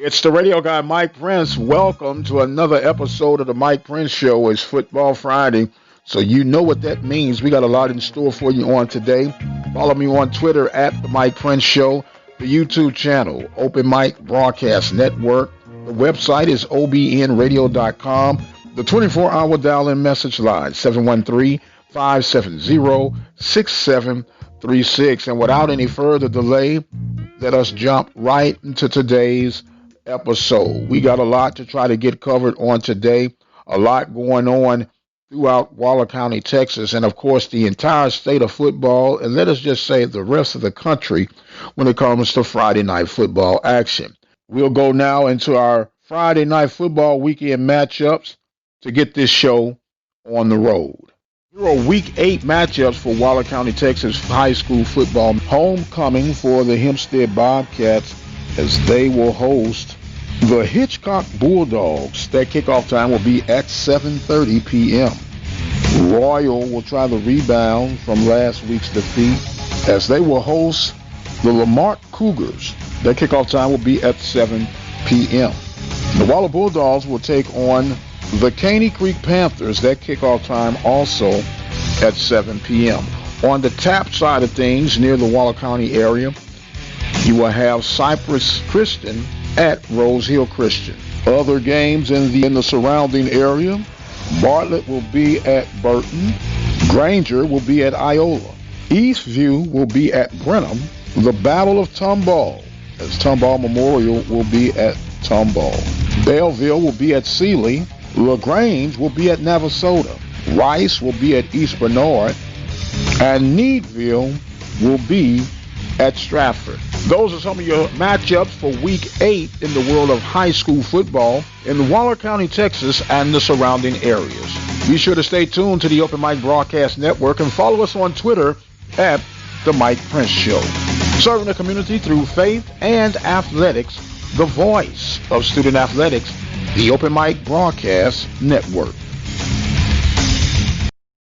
It's the radio guy, Mike Prince. Welcome to another episode of the Mike Prince Show. It's Football Friday, so you know what that means. We got a lot in store for you on today. Follow me on Twitter at the Mike Prince Show, the YouTube channel, Open Mic Broadcast Network. The website is obnradio.com. The 24-hour dial-in message line, 713-570-6736. And without any further delay, let us jump right into today's episode. We got a lot to try to get covered on today, a lot going on throughout Waller County, Texas, and of course the entire state of football, and let us just say the rest of the country when it comes to Friday night football action. We'll go now into our Friday night football weekend matchups to get this show on the road. Here are Week 8 matchups for Waller County, Texas high school football. Homecoming for the Hempstead Bobcats as they will host the Hitchcock Bulldogs. Their kickoff time will be at 7:30 p.m. Royal will try the rebound from last week's defeat as they will host the Lamarck Cougars. Their kickoff time will be at 7 p.m. The Waller Bulldogs will take on the Caney Creek Panthers. Their kickoff time also at 7 p.m. On the TAP side of things, near the Waller County area, you will have Cypress Christian at Rose Hill Christian. Other games in the surrounding area, Bartlett will be at Burton. Granger will be at Iola. Eastview will be at Brenham. The Battle of Tomball, as Tomball Memorial will be at Tomball. Belleville will be at Sealy. LaGrange will be at Navasota. Rice will be at East Bernard. And Needville will be at Stratford. Those are some of your matchups for Week 8 in the world of high school football in Waller County, Texas, and the surrounding areas. Be sure to stay tuned to the Open Mic Broadcast Network and follow us on Twitter at The Mike Prince Show. Serving the community through faith and athletics, the voice of student athletics, the Open Mic Broadcast Network.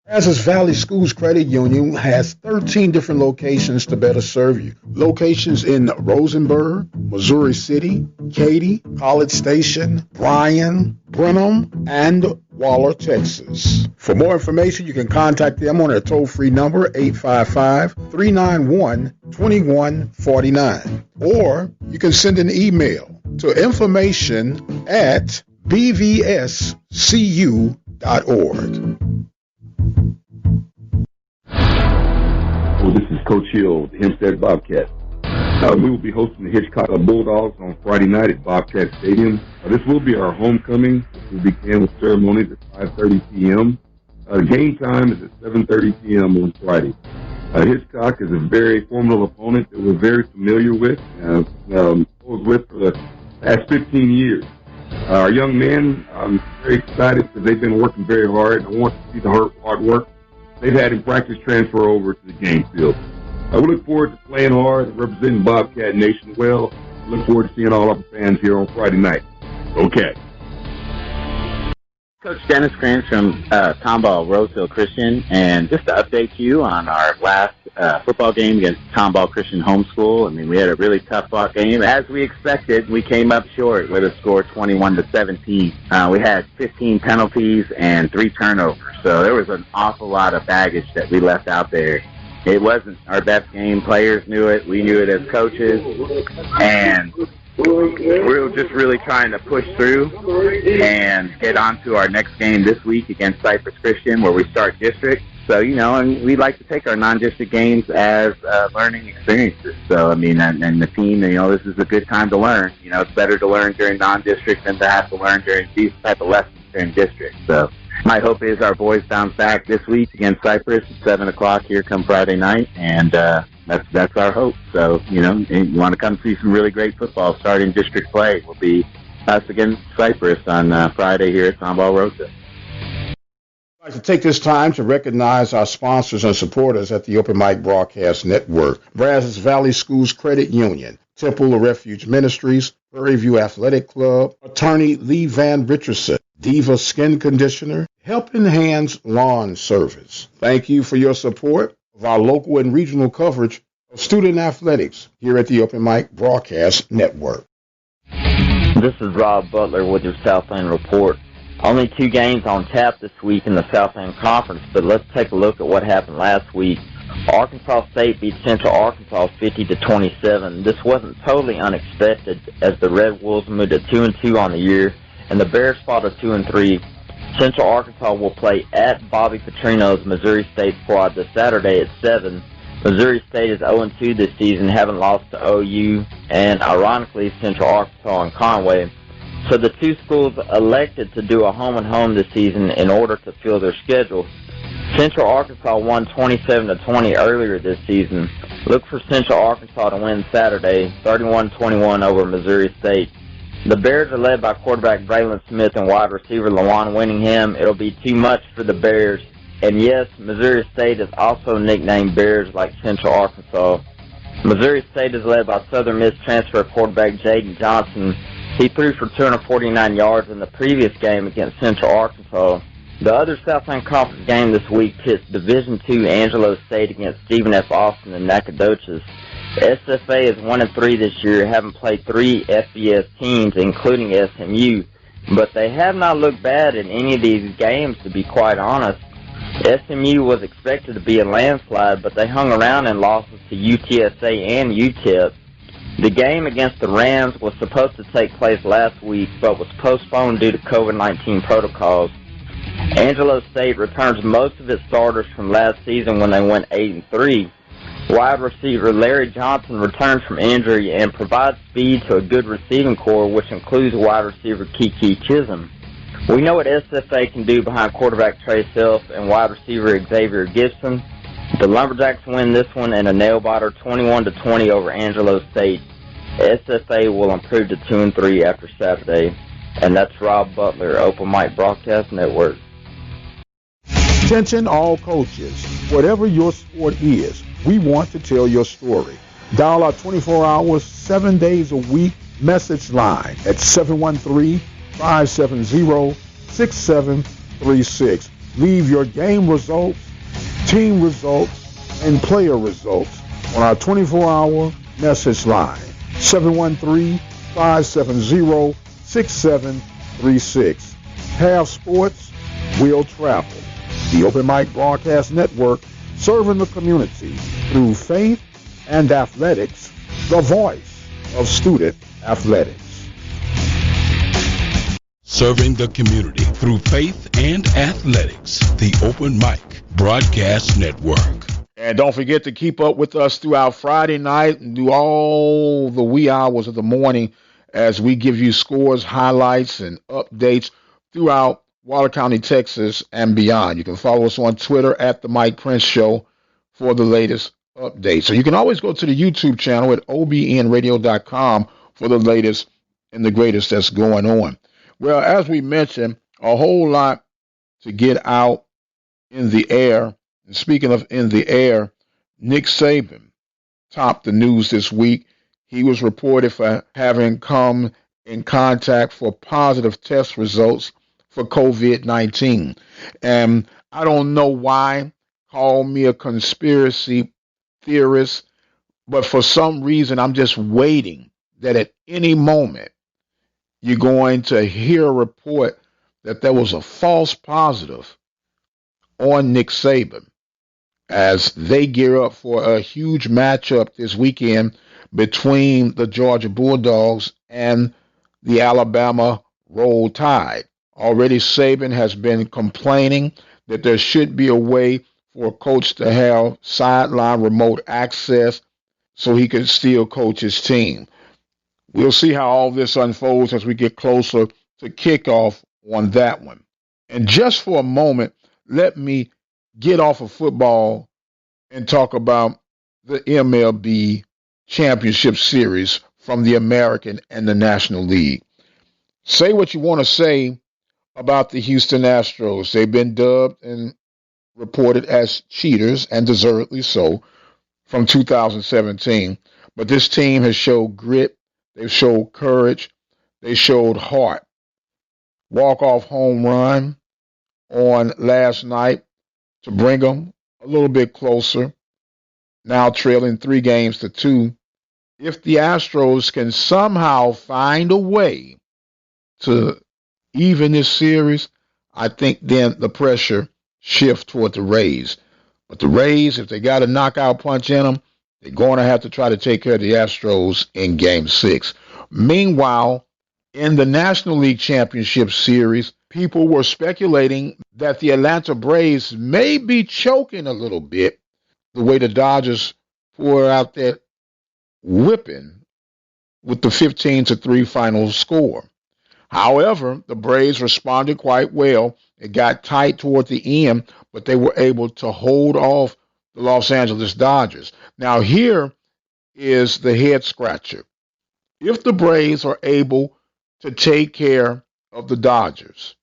Brazos Valley Schools Credit Union has 13 different locations to better serve you. Locations in Rosenberg, Missouri City, Katy, College Station, Bryan, Brenham, and Waller, Texas. For more information, you can contact them on their toll-free number, 855-391-2149. Or you can send an email to information@bvscu.org. This is Coach Hill, the Hempstead Bobcats. We will be hosting the Hitchcock Bulldogs on Friday night at Bobcat Stadium. This will be our homecoming, which will begin with ceremonies at 5:30 p.m. Game time is at 7:30 p.m. on Friday. Hitchcock is a very formidable opponent that we're very familiar with, was with for the past 15 years. Our young men, I'm very excited because they've been working very hard. I want to see the hard work they've had in practice transfer over to the game field. We look forward to playing hard and representing Bobcat Nation well. Look forward to seeing all of our fans here on Friday night. Okay. Coach Dennis Kranz from Tomball Rose Hill Christian, and just to update you on our last football game against Tomball Christian Homeschool. I mean, we had a really tough fought game. As we expected, we came up short with a score 21-17. We had 15 penalties and 3 turnovers, so there was an awful lot of baggage that we left out there. It wasn't our best game. Players knew it. We knew it as coaches, and we were just really trying to push through and get on to our next game this week against Cypress Christian, where we start district. So, you know, and we like to take our non-district games as learning experiences. So, I mean, and the team, you know, this is a good time to learn. You know, it's better to learn during non-district than to have to learn during these type of lessons during district. So my hope is our boys bounce back this week against Cypress at 7 o'clock here come Friday night, and that's our hope. So, you know, you want to come see some really great football starting district play. Will be us against Cypress on Friday here at Tomball Rosa. I'd like to take this time to recognize our sponsors and supporters at the Open Mic Broadcast Network: Brazos Valley Schools Credit Union, Temple of Refuge Ministries, Prairie View Athletic Club, Attorney Lee Van Richardson, Diva Skin Conditioner, Helping Hands Lawn Service. Thank you for your support of our local and regional coverage of student athletics here at the Open Mic Broadcast Network. This is Rob Butler with your Southland Report. Only 2 games on tap this week in the Southland Conference, but let's take a look at what happened last week. Arkansas State beat Central Arkansas 50-27. This wasn't totally unexpected as the Red Wolves moved to 2-2 on the year, and the Bears fought to 2-3. Central Arkansas will play at Bobby Petrino's Missouri State squad this Saturday at 7. Missouri State is 0-2 this season, having lost to OU and, ironically, Central Arkansas and Conway. So the 2 schools elected to do a home-and-home this season in order to fill their schedule. Central Arkansas won 27-20 earlier this season. Look for Central Arkansas to win Saturday, 31-21 over Missouri State. The Bears are led by quarterback Braylon Smith and wide receiver Lawan Winningham. It'll be too much for the Bears. And yes, Missouri State is also nicknamed Bears like Central Arkansas. Missouri State is led by Southern Miss transfer quarterback Jaden Johnson. He threw for 249 yards in the previous game against Central Arkansas. The other Southland Conference game this week pits Division II Angelo State against Stephen F. Austin and Nacogdoches. SFA is 1-3 this year, having played 3 FBS teams, including SMU, but they have not looked bad in any of these games, to be quite honest. SMU was expected to be a landslide, but they hung around in losses to UTSA and UTEP. The game against the Rams was supposed to take place last week, but was postponed due to COVID-19 protocols. Angelo State returns most of its starters from last season when they went 8-3. Wide receiver Larry Johnson returns from injury and provides speed to a good receiving core, which includes wide receiver Kiki Chisholm. We know what SFA can do behind quarterback Trey Self and wide receiver Xavier Gibson. The Lumberjacks win this one in a nail-biter 21-20 over Angelo State. SFA will improve to 2-3 after Saturday. And that's Rob Butler, Open Mic Broadcast Network. Attention all coaches. Whatever your sport is, we want to tell your story. Dial our 24 hours, 7 days a week message line at 713-570-6736. Leave your game results, team results, and player results on our 24-hour message line, 713-570-6736. Have sports, we'll travel. The Open Mic Broadcast Network, serving the community through faith and athletics, the voice of student athletics. Serving the community through faith and athletics, the Open Mic Broadcast Network. And don't forget to keep up with us throughout Friday night and do all the wee hours of the morning as we give you scores, highlights, and updates throughout Waller County, Texas, and beyond. You can follow us on Twitter at The Mike Prince Show for the latest updates. So you can always go to the YouTube channel at obnradio.com for the latest and the greatest that's going on. Well, as we mentioned, a whole lot to get out in the air. And speaking of in the air, Nick Saban topped the news this week. He was reported for having come in contact for positive test results for COVID-19. And I don't know why, call me a conspiracy theorist, but for some reason I'm just waiting that at any moment you're going to hear a report that there was a false positive on Nick Saban as they gear up for a huge matchup this weekend between the Georgia Bulldogs and the Alabama Roll Tide. Already Saban has been complaining that there should be a way for a coach to have sideline remote access so he can still coach his team. We'll see how all this unfolds as we get closer to kickoff on that one. And just for a moment, let me get off of football and talk about the MLB Championship Series from the American and the National League. Say what you want to say about the Houston Astros. They've been dubbed and reported as cheaters, and deservedly so, from 2017. But this team has showed grit, they've showed courage, they showed heart. Walk-off home run on last night to bring them a little bit closer, now trailing 3-2. If the Astros can somehow find a way to even this series, I think then the pressure shifts toward the Rays. But the Rays, if they got a knockout punch in them, they're going to have to try to take care of the Astros in Game 6. Meanwhile, in the National League Championship Series, people were speculating that the Atlanta Braves may be choking a little bit the way the Dodgers poured out that whipping with the 15-3 final score. However, the Braves responded quite well. It got tight toward the end, but they were able to hold off the Los Angeles Dodgers. Now, here is the head scratcher. If the Braves are able to take care of the Dodgers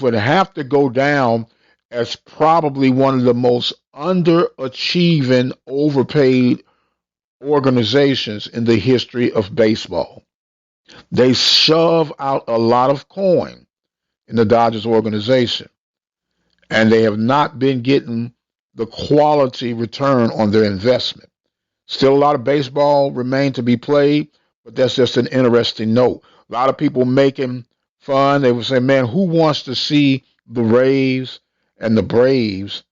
would have to go down as probably one of the most underachieving, overpaid organizations in the history of baseball. They shove out a lot of coin in the Dodgers organization, and they have not been getting the quality return on their investment. Still a lot of baseball remain to be played, but that's just an interesting note. A lot of people making fun. They would say, man, who wants to see the Rays and the Braves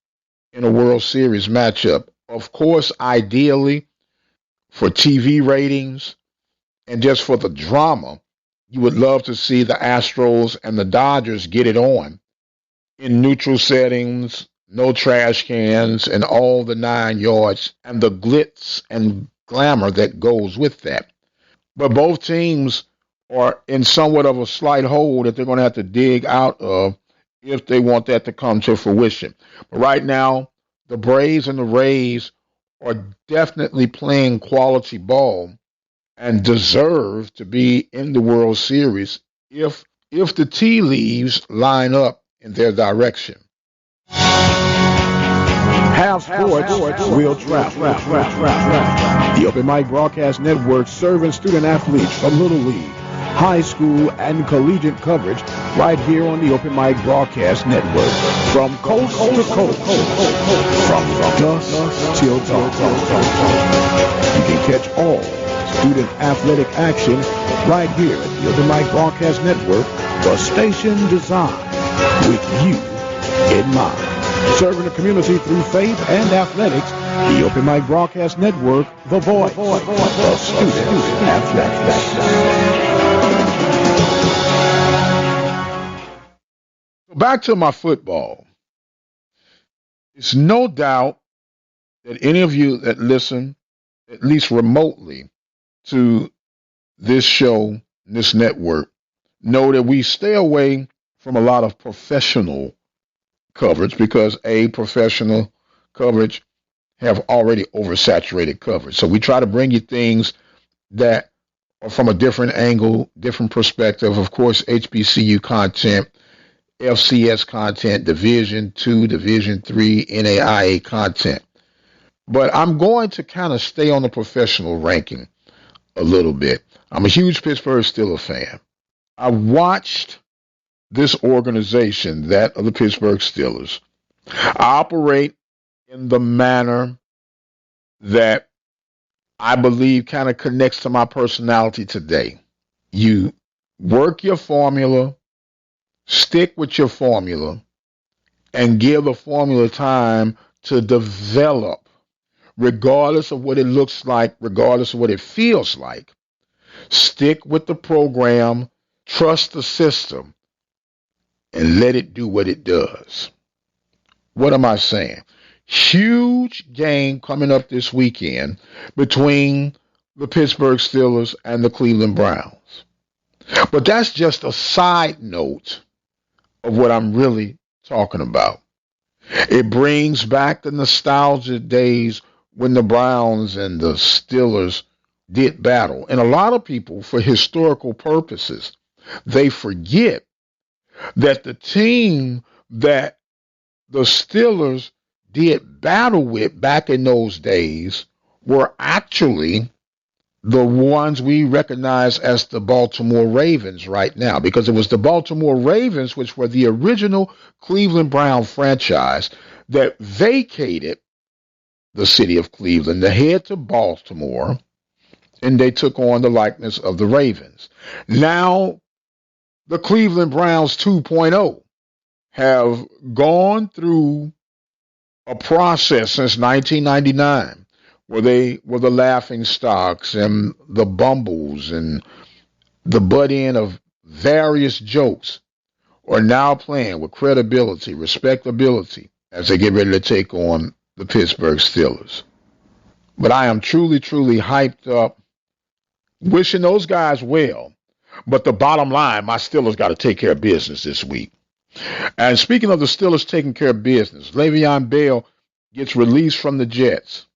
in a World Series matchup? Of course, ideally, for TV ratings and just for the drama, you would love to see the Astros and the Dodgers get it on in neutral settings, no trash cans, and all the 9 yards, and the glitz and glamour that goes with that. But both teams are in somewhat of a slight hole that they're going to have to dig out of if they want that to come to fruition. But right now, the Braves and the Rays are definitely playing quality ball and deserve to be in the World Series if the tea leaves line up in their direction. Have sports, we'll travel. The Open Mic Broadcast Network serving student athletes from Little League, high school, and collegiate coverage right here on the Open Mic Broadcast Network. From coast to coast, from dusk till dawn. You can catch all student athletic action right here at the Open Mic Broadcast Network, the station designed with you in mind. Serving the community through faith and athletics, the Open Mic Broadcast Network, the voice of student athletics. Back to my football. It's no doubt that any of you that listen, at least remotely, to this show, this network, know that we stay away from a lot of professional coverage because professional coverage have already oversaturated coverage. So we try to bring you things that are from a different angle, different perspective. Of course, HBCU content, FCS content, Division II, Division III, NAIA content. But I'm going to kind of stay on the professional ranking a little bit. I'm a huge Pittsburgh Steelers fan. I watched this organization, that of the Pittsburgh Steelers, operate in the manner that I believe kind of connects to my personality today. You work your formula, stick with your formula, and give the formula time to develop, regardless of what it looks like, regardless of what it feels like. Stick with the program, trust the system, and let it do what it does. What am I saying? Huge game coming up this weekend between the Pittsburgh Steelers and the Cleveland Browns. But that's just a side note of what I'm really talking about. It brings back the nostalgia days when the Browns and the Steelers did battle. And a lot of people, for historical purposes, they forget that the team that the Steelers did battle with back in those days were actually the ones we recognize as the Baltimore Ravens right now, because it was the Baltimore Ravens, which were the original Cleveland Brown franchise, that vacated the city of Cleveland to head to Baltimore and they took on the likeness of the Ravens. Now, the Cleveland Browns 2.0 have gone through a process since 1999 where they were the laughing stocks and the bumbles and the butt end of various jokes are now playing with credibility, respectability as they get ready to take on the Pittsburgh Steelers. But I am truly, truly hyped up, wishing those guys well. But the bottom line, my Steelers got to take care of business this week. And speaking of the Steelers taking care of business, Le'Veon Bell gets released from the Jets.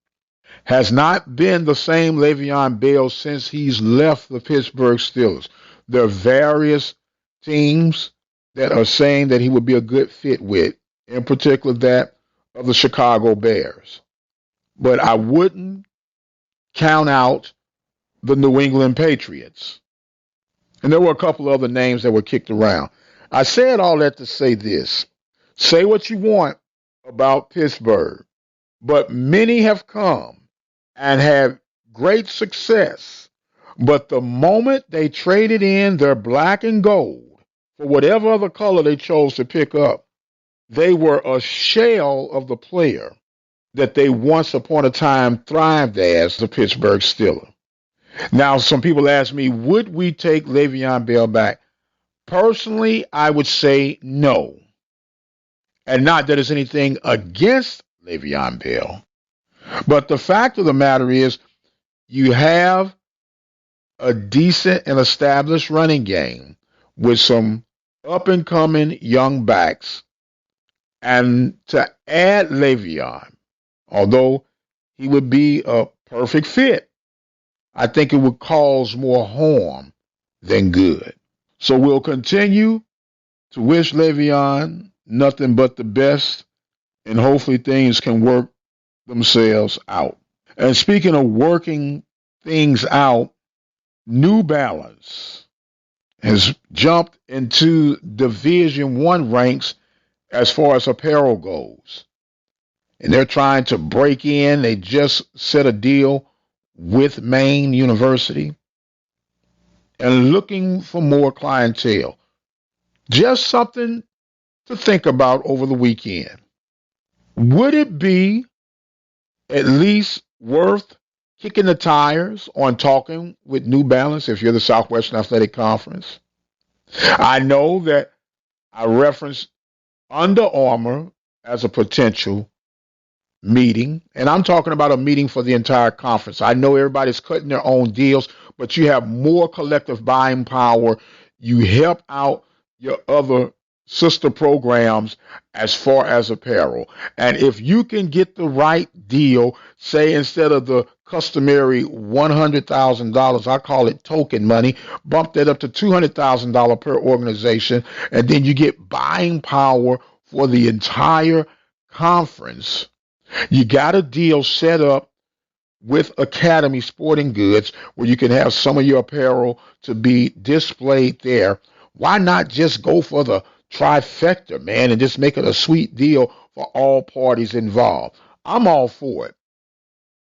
Has not been the same Le'Veon Bell since he's left the Pittsburgh Steelers. There are various teams that are saying that he would be a good fit with, in particular that of the Chicago Bears. But I wouldn't count out the New England Patriots. And there were a couple other names that were kicked around. I said all that to say this. Say what you want about Pittsburgh, but many have come and had great success. But the moment they traded in their black and gold for whatever other color they chose to pick up, they were a shell of the player that they once upon a time thrived as the Pittsburgh Steelers. Now, some people ask me, would we take Le'Veon Bell back? Personally, I would say no. And not that there's anything against Le'Veon Bell. But the fact of the matter is, you have a decent and established running game with some up-and-coming young backs. And to add Le'Veon, although he would be a perfect fit, I think it would cause more harm than good. So we'll continue to wish Le'Veon nothing but the best, and hopefully things can work themselves out. And speaking of working things out, New Balance has jumped into Division I ranks as far as apparel goes. And they're trying to break in. They just set a deal with Maine University and looking for more clientele. Just something to think about over the weekend. Would it be at least worth kicking the tires on talking with New Balance if you're the Southwestern Athletic Conference? I know that I referenced Under Armour as a potential meeting, and I'm talking about a meeting for the entire conference. I know everybody's cutting their own deals, but you have more collective buying power. You help out your other sister programs as far as apparel. And if you can get the right deal, say instead of the customary $100,000, I call it token money, bump that up to $200,000 per organization, and then you get buying power for the entire conference. You got a deal set up with Academy Sporting Goods where you can have some of your apparel to be displayed there. Why not just go for the trifecta, man, and just make it a sweet deal for all parties involved? I'm all for it.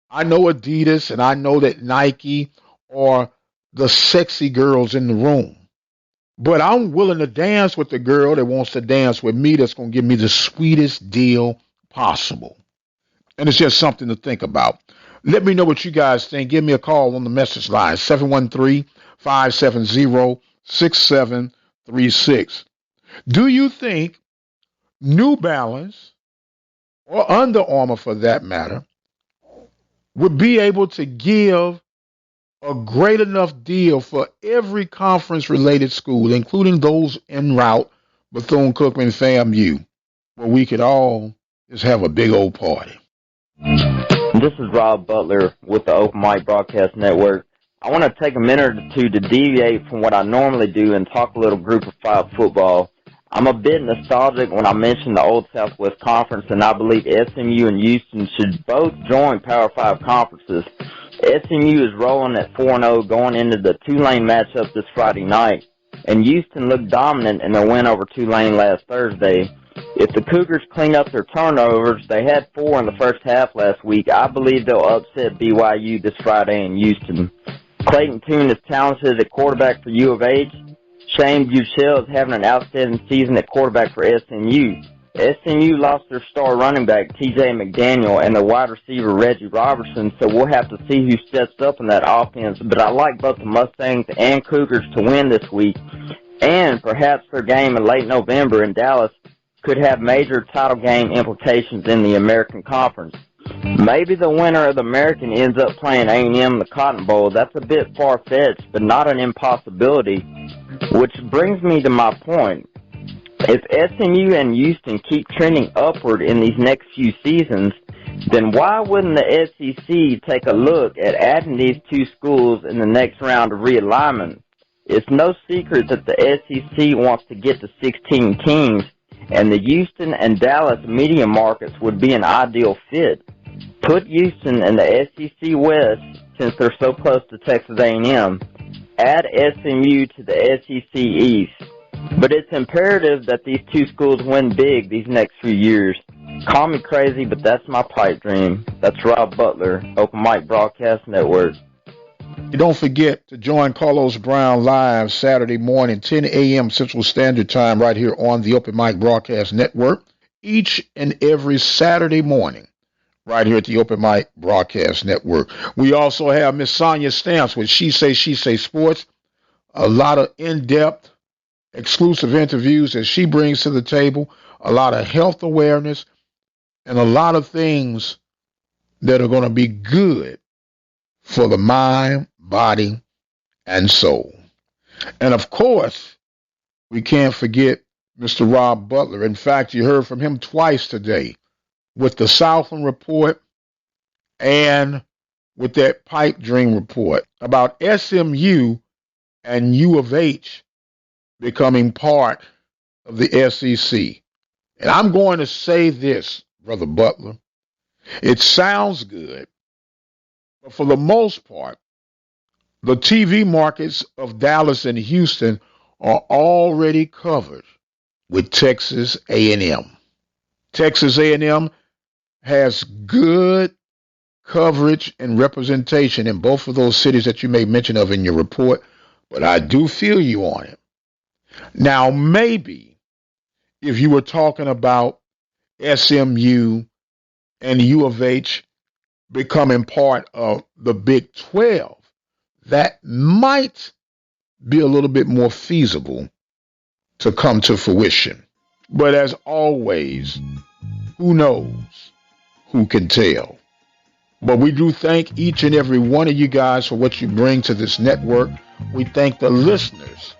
I know Adidas and I know that Nike are the sexy girls in the room. But I'm willing to dance with the girl that wants to dance with me that's going to give me the sweetest deal possible. And it's just something to think about. Let me know what you guys think. Give me a call on the message line, 713-570-6736. Do you think New Balance, or Under Armour for that matter, would be able to give a great enough deal for every conference-related school, including those en route, Bethune-Cookman, FAMU, where we could all just have a big old party? This is Rob Butler with the Open Mic Broadcast Network. I want to take a minute or two to deviate from what I normally do and talk a little Group of 5 football. I'm a bit nostalgic when I mention the Old Southwest Conference, and I believe SMU and Houston should both join Power 5 conferences. SMU is rolling at 4-0 going into the Tulane matchup this Friday night, and Houston looked dominant in their win over Tulane last Thursday. If the Cougars clean up their turnovers, they had 4 in the first half last week. I believe they'll upset BYU this Friday in Houston. Clayton Tune is talented at quarterback for U of H. Shane Buechele is having an outstanding season at quarterback for SMU. SMU lost their star running back, T.J. McDaniel, and their wide receiver, Reggie Robertson, so we'll have to see who steps up in that offense. But I like both the Mustangs and Cougars to win this week, and perhaps their game in late November in Dallas could have major title game implications in the American Conference. Maybe the winner of the American ends up playing A&M in the Cotton Bowl. That's a bit far-fetched, but not an impossibility, which brings me to my point. If SMU and Houston keep trending upward in these next few seasons, then why wouldn't the SEC take a look at adding these two schools in the next round of realignment? It's no secret that the SEC wants to get to 16 teams, and the Houston and Dallas media markets would be an ideal fit. Put Houston in the SEC West, since they're so close to Texas A&M. Add SMU to the SEC East. But it's imperative that these two schools win big these next few years. Call me crazy, but that's my pipe dream. That's Rob Butler, Open Mic Broadcast Network. Don't forget to join Carlos Brown live Saturday morning, 10 a.m. Central Standard Time, right here on the Open Mic Broadcast Network, each and every Saturday morning, right here at the Open Mic Broadcast Network. We also have Miss Sonia Stamps with She Say Sports, a lot of in-depth, exclusive interviews that she brings to the table, a lot of health awareness, and a lot of things that are going to be good for the mind, body, and soul. And of course, we can't forget Mr. Rob Butler. In fact, you heard from him twice today with the Southland Report and with that Pipe Dream Report about SMU and U of H becoming part of the SEC. And I'm going to say this, Brother Butler. It sounds good, but for the most part, the TV markets of Dallas and Houston are already covered with Texas A&M. Texas A&M has good coverage and representation in both of those cities that you made mention of in your report, but I do feel you on it. Now, maybe if you were talking about SMU and U of H becoming part of the Big 12, that might be a little bit more feasible to come to fruition. But as always, who knows? Who can tell? But we do thank each and every one of you guys for what you bring to this network. We thank the listeners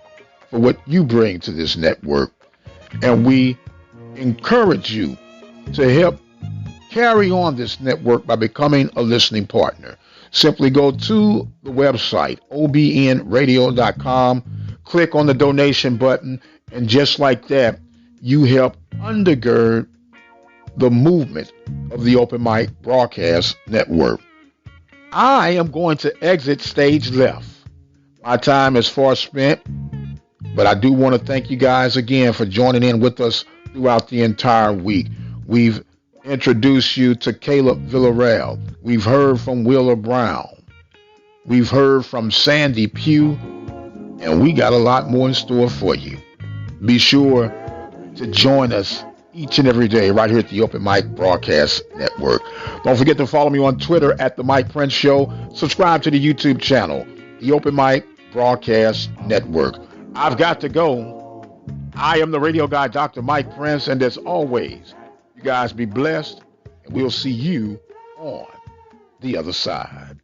for what you bring to this network. And we encourage you to help carry on this network by becoming a listening partner. Simply go to the website, obnradio.com, click on the donation button, and just like that, you help undergird the movement of the Open Mic Broadcast Network. I am going to exit stage left. My time is far spent, but I do want to thank you guys again for joining in with us throughout the entire week. We've introduced you to Caleb Villarreal. We've heard from Wheeler Brown. We've heard from Sandy Pugh, and we got a lot more in store for you. Be sure to join us each and every day right here at the Open Mic Broadcast Network. Don't forget to follow me on Twitter at The Mike Prince Show. Subscribe to the YouTube channel, the Open Mic Broadcast Network. I've got to go. I am the radio guy, Dr. Mike Prince, and as always, you guys be blessed, and we'll see you on the other side.